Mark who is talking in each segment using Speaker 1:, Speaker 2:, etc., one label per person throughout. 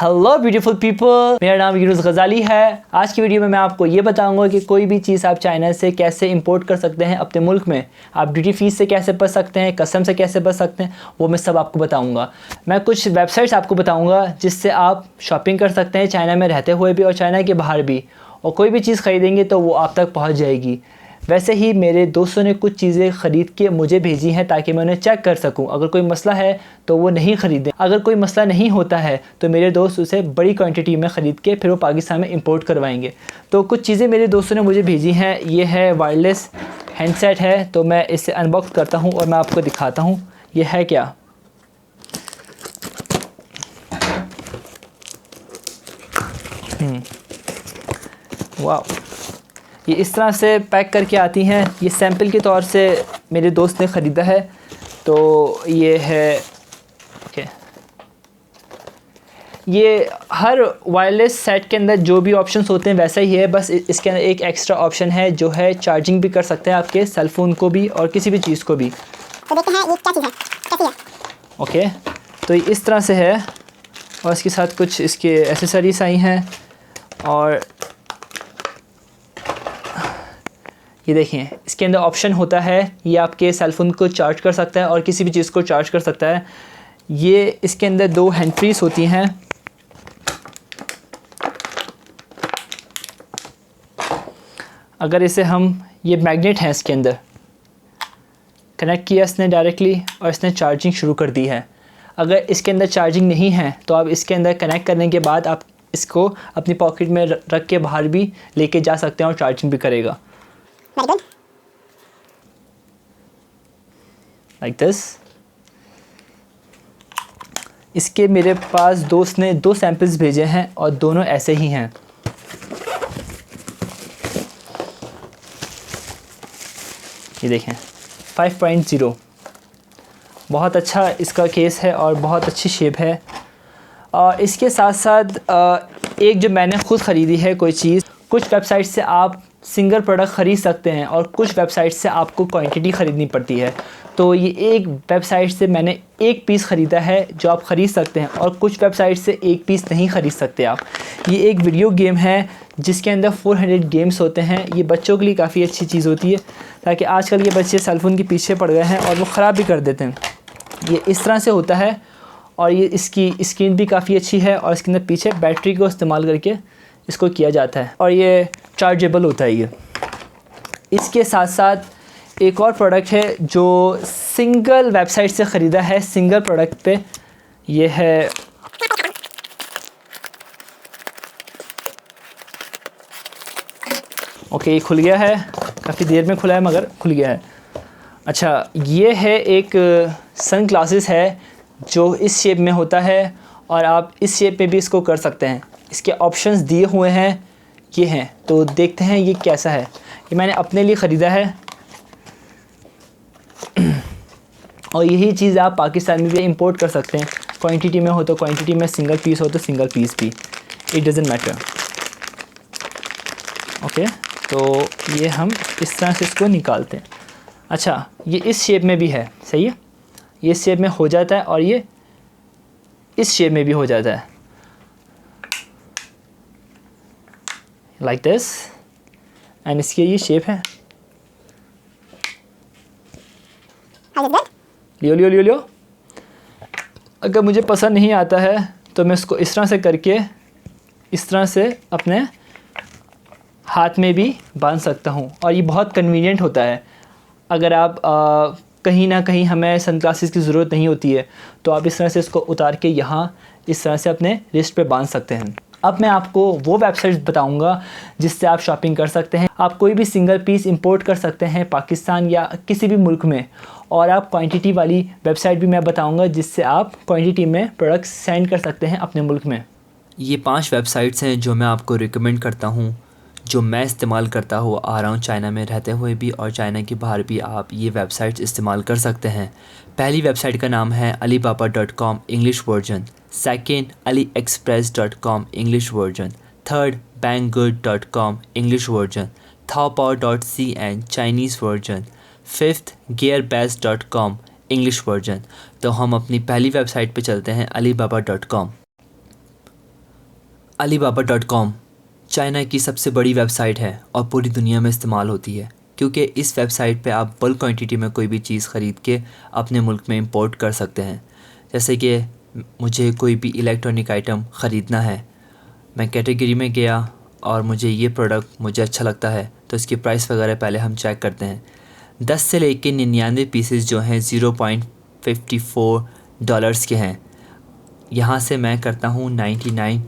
Speaker 1: Hello beautiful people, मेरा नाम यूनुस गज़ाली है। आज की वीडियो में मैं आपको ये बताऊंगा कि कोई भी चीज़ आप चाइना से कैसे इंपोर्ट कर सकते हैं अपने मुल्क में। आप ड्यूटी फीस से कैसे बच सकते हैं, कस्टम से कैसे बच सकते हैं, वो मैं सब आपको बताऊंगा। मैं कुछ वेबसाइट्स आपको बताऊंगा जिससे आप शॉपिंग कर सकते हैं चाइना में रहते हुए भी और चाइना के बाहर भी, और कोई भी चीज़ ख़रीदेंगे तो वो आप तक पहुँच जाएगी। वैसे ही मेरे दोस्तों ने कुछ चीज़ें ख़रीद के मुझे भेजी हैं ताकि मैं उन्हें चेक कर सकूं। अगर कोई मसला है तो वो नहीं ख़रीदें, अगर कोई मसला नहीं होता है तो मेरे दोस्त उसे बड़ी क्वांटिटी में ख़रीद के फिर वो पाकिस्तान में इंपोर्ट करवाएंगे। तो कुछ चीज़ें मेरे दोस्तों ने मुझे भेजी हैं। ये है वायरलेस हैंडसेट है, तो मैं इसे अनबॉक्स करता हूँ और मैं आपको दिखाता हूँ ये है क्या। वाह, ये इस तरह से पैक करके आती हैं। ये सैंपल के तौर से मेरे दोस्त ने ख़रीदा है। तो ये है ओके, ये हर वायरलेस सेट के अंदर जो भी ऑप्शंस होते हैं वैसा ही है, बस इसके अंदर एक एक्स्ट्रा ऑप्शन है जो है चार्जिंग भी कर सकते हैं आपके सेलफ़ोन को भी और किसी भी चीज़ को भी। तो देखते हैं ये क्या चीज़ है, कैसी है। ओके, तो ये इस तरह से है और इसके साथ कुछ इसके एसेसरीज आई हैं। और ये देखें, इसके अंदर ऑप्शन होता है, ये आपके सेलफ़ोन को चार्ज कर सकता है और किसी भी चीज़ को चार्ज कर सकता है। ये इसके अंदर दो हैंड फ्रीज होती हैं। अगर इसे हम, ये मैग्नेट है, इसके अंदर कनेक्ट किया इसने डायरेक्टली और इसने चार्जिंग शुरू कर दी है। अगर इसके अंदर चार्जिंग नहीं है तो आप इसके अंदर कनेक्ट करने के बाद आप इसको अपनी पॉकेट में रख के बाहर भी लेके जा सकते हैं और चार्जिंग भी करेगा। Like this. इसके मेरे पास दोस्त ने दो सैंपल्स भेजे हैं और दोनों ऐसे ही हैं। ये देखें 5.0, बहुत अच्छा इसका केस है और बहुत अच्छी शेप है। और इसके साथ साथ एक जो मैंने ख़ुद ख़रीदी है कोई चीज़, कुछ वेबसाइट से आप सिंगल प्रोडक्ट ख़रीद सकते हैं और कुछ वेबसाइट से आपको क्वांटिटी ख़रीदनी पड़ती है। तो ये एक वेबसाइट से मैंने एक पीस ख़रीदा है जो आप ख़रीद सकते हैं, और कुछ वेबसाइट से एक पीस नहीं ख़रीद सकते आप। ये एक वीडियो गेम है जिसके अंदर 400 गेम्स होते हैं। ये बच्चों के लिए काफ़ी अच्छी चीज़ होती है, ताकि आजकल ये बच्चे सेलफ़ोन के पीछे पड़ गए हैं और वो ख़राब भी कर देते हैं। ये इस तरह से होता है और ये इसकी स्क्रीन भी काफ़ी अच्छी है और इसके अंदर पीछे बैटरी को इस्तेमाल करके इसको किया जाता है और ये चार्जेबल होता है। ये इसके साथ साथ एक और प्रोडक्ट है जो सिंगल वेबसाइट से ख़रीदा है, सिंगल प्रोडक्ट पे। ये है ओके, ये खुल गया है, काफ़ी देर में खुला है मगर खुल गया है। अच्छा, ये है एक सन ग्लासेस है जो इस शेप में होता है और आप इस शेप में भी इसको कर सकते हैं। इसके ऑप्शंस दिए हुए हैं, ये हैं। तो देखते हैं ये कैसा है। ये मैंने अपने लिए ख़रीदा है और यही चीज़ आप पाकिस्तान में भी इंपोर्ट कर सकते हैं। क्वांटिटी में हो तो क्वांटिटी में, सिंगल पीस हो तो सिंगल पीस भी, इट डज़न्ट मैटर। ओके, तो ये हम इस तरह से इसको निकालते हैं। अच्छा, ये इस शेप में भी है, सही है। ये इस शेप में हो जाता है और ये इस शेप में भी हो जाता है, लाइक दिस। एंड इसकी ये शेप है। लियो लियो लियो लियो। अगर मुझे पसंद नहीं आता है तो मैं इसको इस तरह से करके इस तरह से अपने हाथ में भी बांध सकता हूँ और ये बहुत कन्वीनियंट होता है। अगर आप कहीं ना कहीं हमें सनग्लासेस की ज़रूरत नहीं होती है तो आप इस तरह से इसको उतार के यहाँ इस तरह से अपने रिस्ट पे बांध सकते हैं। अब मैं आपको वो वेबसाइट्स बताऊंगा जिससे आप शॉपिंग कर सकते हैं। आप कोई भी सिंगल पीस इंपोर्ट कर सकते हैं पाकिस्तान या किसी भी मुल्क में, और आप क्वांटिटी वाली वेबसाइट भी मैं बताऊंगा जिससे आप क्वांटिटी में प्रोडक्ट्स सेंड कर सकते हैं अपने मुल्क में।
Speaker 2: ये 5 वेबसाइट्स हैं जो मैं आपको रिकमेंड करता हूँ, जो मैं इस्तेमाल करता हुआ आ रहा हूँ चाइना में रहते हुए भी, और चाइना के बाहर भी आप ये वेबसाइट्स इस्तेमाल कर सकते हैं। पहली वेबसाइट का नाम है alibaba.com English version, second aliexpress.com English version, third banggood.com English version, taobao.cn Chinese version, fifth gearbest.com English version. तो हम अपनी पहली वेबसाइट पे चलते हैं alibaba.com। Alibaba.com चाइना की सबसे बड़ी वेबसाइट है और पूरी दुनिया में इस्तेमाल होती है, क्योंकि इस वेबसाइट पे आप बल्क क्वांटिटी में कोई भी चीज़ ख़रीद के अपने मुल्क में इंपोर्ट कर सकते हैं। जैसे कि मुझे कोई भी इलेक्ट्रॉनिक आइटम ख़रीदना है, मैं कैटेगरी में गया और मुझे ये प्रोडक्ट मुझे अच्छा लगता है तो इसकी प्राइस वगैरह पहले हम चेक करते हैं। 10 से लेके 99 पीसेस जो हैं $0.54 के हैं। यहाँ से मैं करता हूँ 99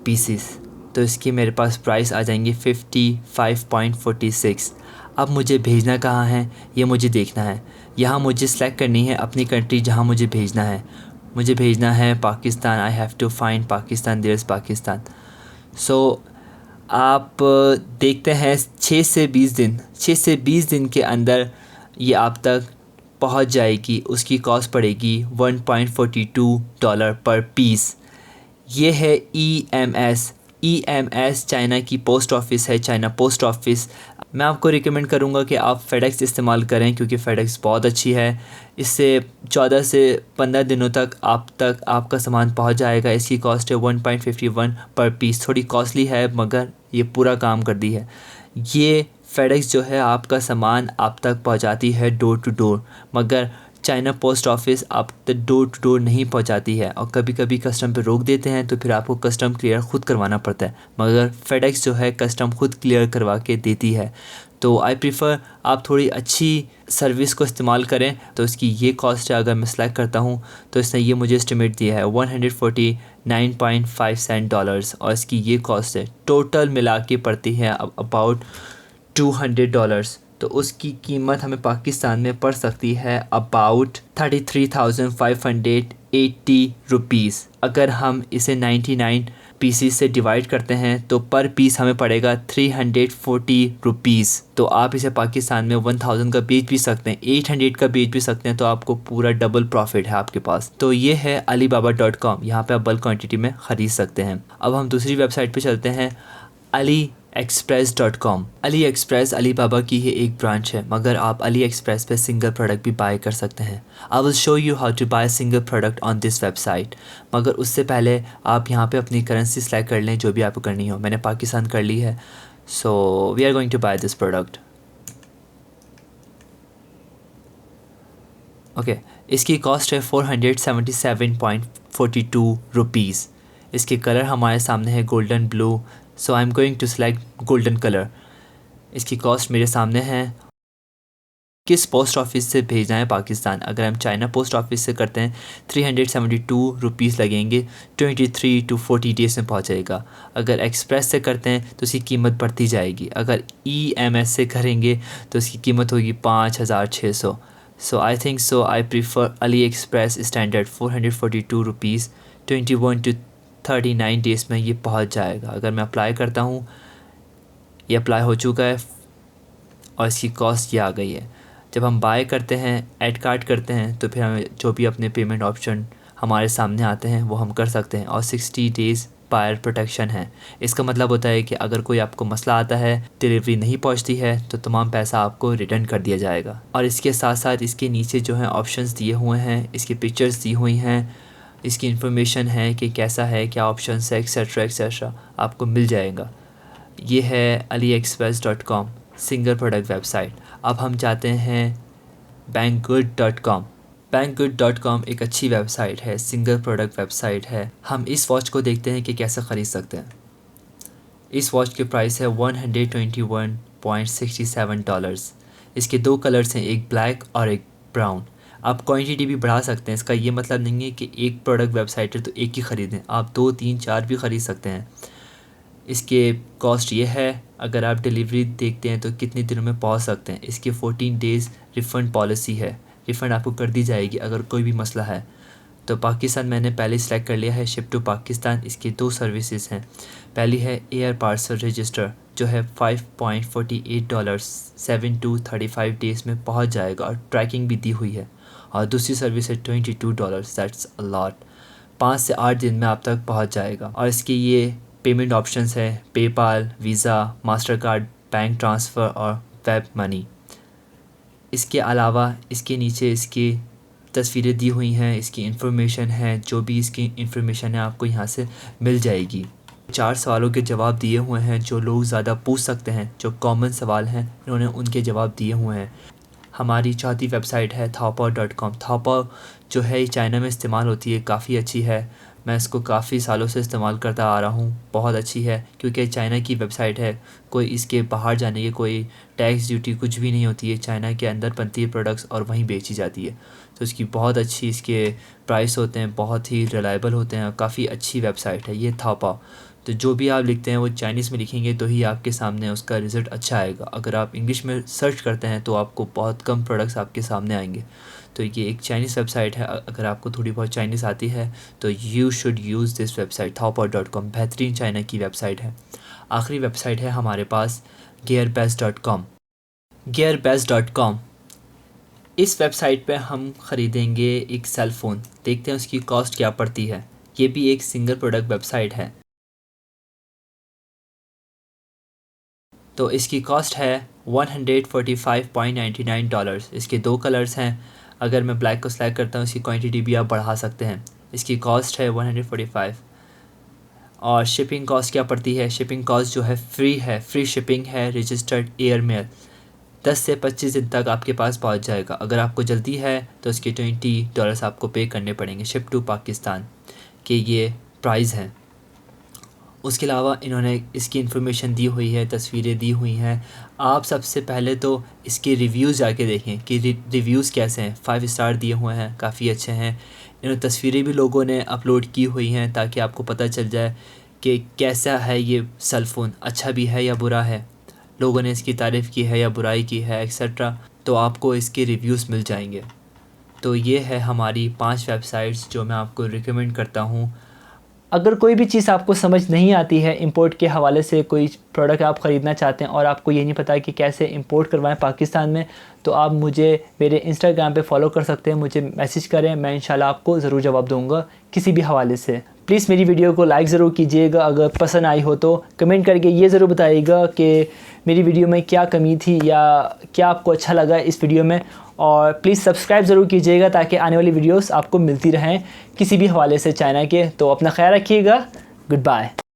Speaker 2: पीसेस, तो इसकी मेरे पास प्राइस आ जाएंगे 55.46। अब मुझे भेजना कहाँ है ये मुझे देखना है। यहाँ मुझे सेलेक्ट करनी है अपनी कंट्री जहाँ मुझे भेजना है। मुझे भेजना है Pakistan. I have to find Pakistan, there is Pakistan. So आप देखते हैं 6 से 20 दिन के अंदर ये आप तक पहुंच जाएगी। उसकी कॉस्ट पड़ेगी $1.42 पर पीस। ये है EMS चाइना की पोस्ट ऑफिस है, चाइना पोस्ट ऑफिस। मैं आपको रिकमेंड करूँगा कि आप फेडेक्स इस्तेमाल करें, क्योंकि फेडेक्स बहुत अच्छी है। इससे 14 से 15 दिनों तक आपका सामान पहुंच जाएगा। इसकी कॉस्ट है 1.51 पर पीस। थोड़ी कॉस्टली है मगर ये पूरा काम कर दी है। ये फेडेक्स जो है आपका सामान आप तक पहुंचाती है डोर टू डोर, मगर चाइना पोस्ट ऑफिस आप तक डोर टू डोर नहीं पहुंचाती है और कभी कभी कस्टम पे रोक देते हैं तो फिर आपको कस्टम क्लियर ख़ुद करवाना पड़ता है, मगर फेडेक्स जो है कस्टम ख़ुद क्लियर करवा के देती है। तो आई प्रीफ़र आप थोड़ी अच्छी सर्विस को इस्तेमाल करें। तो इसकी ये कॉस्ट है, अगर मैं सेलेक्ट करता हूँ तो इसने ये मुझे एस्टिमेट दिया है $149.5 और इसकी ये कॉस्ट है। टोटल मिला के पड़ती है अबाउट $200। तो उसकी कीमत हमें पाकिस्तान में पड़ सकती है अबाउट 33,580 रुपीज़। अगर हम इसे 99 पीसीस से डिवाइड करते हैं तो पर पीस हमें पड़ेगा 340 रुपीज़। तो आप इसे पाकिस्तान में 1000 का बेच भी सकते हैं, 800 का बेच भी सकते हैं, तो आपको पूरा डबल प्रॉफिट है आपके पास। तो ये है Alibaba.com। यहाँ पे आप बल्क क्वांटिटी में ख़रीद सकते हैं। अब हम दूसरी वेबसाइट पे चलते हैं, AliExpress.com। AliExpress अलीबाबा की ही एक ब्रांच है, मगर आप AliExpress पे सिंगल प्रोडक्ट भी बाय कर सकते हैं। I will show you how to buy single product on this website. मगर उससे पहले आप यहाँ पे अपनी करेंसी सेलेक्ट कर लें जो भी आपको करनी हो। मैंने पाकिस्तान कर ली है, so we are going to buy this product. Okay, इसकी कॉस्ट है 477.42 रुपीज़। इसके कलर हमारे सामने है golden blue, so I am going to select golden colour. इसकी कॉस्ट मेरे सामने है। किस पोस्ट ऑफिस से भेजना है पाकिस्तान, अगर हम चाइना पोस्ट ऑफिस से करते हैं 372 रुपीज़ लगेंगे, 23 to 40 डेज़ में पहुंचेगा। अगर एक्सप्रेस से करते हैं तो इसकी कीमत बढ़ती जाएगी। अगर EMS से करेंगे तो इसकी कीमत होगी 5600। So I think so I prefer AliExpress standard 442 rupees. 21 to 39 days में ये पहुंच जाएगा। अगर मैं अप्लाई करता हूँ, ये अप्लाई हो चुका है और इसकी कॉस्ट ये आ गई है। जब हम बाय करते हैं, ऐड कार्ट करते हैं, तो फिर हमें जो भी अपने पेमेंट ऑप्शन हमारे सामने आते हैं वो हम कर सकते हैं। और 60 डेज़ बायर प्रोटेक्शन है। इसका मतलब होता है कि अगर कोई आपको मसला आता है, डिलीवरी नहीं पहुंचती है, तो तमाम पैसा आपको रिटर्न कर दिया जाएगा। और इसके साथ साथ इसके नीचे जो है ऑप्शंस दिए हुए हैं, इसकी पिक्चर्स दी हुई हैं, इसकी इन्फॉर्मेशन है कि कैसा है, क्या ऑप्शन है, एक्सेट्रा आपको मिल जाएगा। ये है AliExpress.com सिंगल प्रोडक्ट वेबसाइट। अब हम जाते हैं Banggood.com। Banggood.com एक अच्छी वेबसाइट है, सिंगल प्रोडक्ट वेबसाइट है। हम इस वॉच को देखते हैं कि कैसे ख़रीद सकते हैं। इस वॉच की प्राइस है $121.67। इसके दो कलर्स हैं, एक ब्लैक और एक ब्राउन। आप क्वांटिटी भी बढ़ा सकते हैं। इसका ये मतलब नहीं है कि एक प्रोडक्ट वेबसाइट है तो एक ही ख़रीदें, आप 2, 3, 4 भी ख़रीद सकते हैं। इसके कॉस्ट ये है, अगर आप डिलीवरी देखते हैं तो कितने दिनों में पहुंच सकते हैं। इसकी 14 डेज़ रिफ़ंड पॉलिसी है, रिफ़ंड आपको कर दी जाएगी अगर कोई भी मसला है। तो पाकिस्तान मैंने पहले सेलेक्ट कर लिया है, शिप टू पाकिस्तान। इसकी 2 सर्विसेज हैं। पहली है एयर पार्सल रजिस्टर, जो है $5.48, 7 to 35 डेज़ में पहुंच जाएगा और ट्रैकिंग भी दी हुई है। और दूसरी सर्विस है $22, दैट्स अ लॉट, 5 से 8 दिन में आप तक पहुंच जाएगा। और इसके ये पेमेंट ऑप्शंस है, PayPal, visa, master card, bank transfer और वेब मनी। इसके अलावा इसके नीचे इसकी तस्वीरें दी हुई हैं, इसकी इन्फॉर्मेशन है, जो भी इसकी इन्फॉर्मेशन है आपको यहाँ से मिल जाएगी। 4 सवालों के जवाब दिए हुए हैं जो लोग ज़्यादा पूछ सकते हैं, जो कॉमन सवाल हैं इन्होंने उनके जवाब दिए हुए हैं। हमारी चौथी वेबसाइट है taobao.com। taobao जो है ये चाइना में इस्तेमाल होती है, काफ़ी अच्छी है। मैं इसको काफ़ी सालों से इस्तेमाल करता आ रहा हूँ, बहुत अच्छी है क्योंकि चाइना की वेबसाइट है। कोई इसके बाहर जाने की कोई टैक्स ड्यूटी कुछ भी नहीं होती है, चाइना के अंदर बनती है प्रोडक्ट्स और वहीं बेची जाती है। तो इसकी बहुत अच्छी इसके प्राइस होते हैं, बहुत ही रिलायबल होते हैं, काफ़ी अच्छी वेबसाइट है ये taobao। तो जो भी आप लिखते हैं वो चाइनीज़ में लिखेंगे तो ही आपके सामने उसका रिज़ल्ट अच्छा आएगा। अगर आप इंग्लिश में सर्च करते हैं तो आपको बहुत कम प्रोडक्ट्स आपके सामने आएंगे। तो ये एक चाइनीज़ वेबसाइट है, अगर आपको थोड़ी बहुत चाइनीज़ आती है तो you should use this website taobao.com, बेहतरीन चाइना की वेबसाइट है। आखिरी वेबसाइट है हमारे पास gearbest.com। gearbest.com इस वेबसाइट पे हम ख़रीदेंगे एक सेल फ़ोन, देखते हैं उसकी कॉस्ट क्या पड़ती है। ये भी एक सिंगल प्रोडक्ट वेबसाइट है। तो इसकी कॉस्ट है $145.99। इसके 2 कलर्स हैं। अगर मैं ब्लैक को सेलेक्ट करता हूँ इसकी क्वांटिटी भी आप बढ़ा सकते हैं। इसकी कॉस्ट है 145। और शिपिंग कॉस्ट क्या पड़ती है? शिपिंग कॉस्ट जो है फ्री है, फ्री शिपिंग है, रजिस्टर्ड एयर मेल। 10 से 25 दिन तक आपके पास पहुँच जाएगा। अगर आपको जल्दी है तो इसके $20 आपको पे करने पड़ेंगे शिप टू पाकिस्तान के ये प्राइस हैं। उसके अलावा इन्होंने इसकी इन्फॉर्मेशन दी हुई है, तस्वीरें दी हुई हैं। आप सबसे पहले तो इसके रिव्यूज़ जाके देखें कि रिव्यूज़ कैसे हैं। 5 स्टार दिए हुए हैं, काफ़ी अच्छे हैं। इन्होंने तस्वीरें भी लोगों ने अपलोड की हुई हैं ताकि आपको पता चल जाए कि कैसा है ये सेल फ़ोन, अच्छा भी है या बुरा है, लोगों ने इसकी तारीफ़ की है या बुराई की है एक्सेट्रा। तो आपको इसके रिव्यूज़ मिल जाएंगे। तो ये है हमारी 5 वेबसाइट्स जो मैं आपको रिकमेंड करता हूँ।
Speaker 1: अगर कोई भी चीज़ आपको समझ नहीं आती है, इंपोर्ट के हवाले से कोई प्रोडक्ट आप ख़रीदना चाहते हैं और आपको ये नहीं पता कि कैसे इंपोर्ट करवाएं पाकिस्तान में, तो आप मुझे मेरे इंस्टाग्राम पे फॉलो कर सकते हैं, मुझे मैसेज करें, मैं इंशाल्लाह आपको ज़रूर जवाब दूंगा किसी भी हवाले से। प्लीज़ मेरी वीडियो को लाइक ज़रूर कीजिएगा, अगर पसंद आई हो तो कमेंट करके ये ज़रूर बताइएगा कि मेरी वीडियो में क्या कमी थी या क्या आपको अच्छा लगा इस वीडियो में। और प्लीज़ सब्सक्राइब ज़रूर कीजिएगा ताकि आने वाली वीडियोस आपको मिलती रहें किसी भी हवाले से चाइना के। तो अपना ख्याल रखिएगा। Good bye.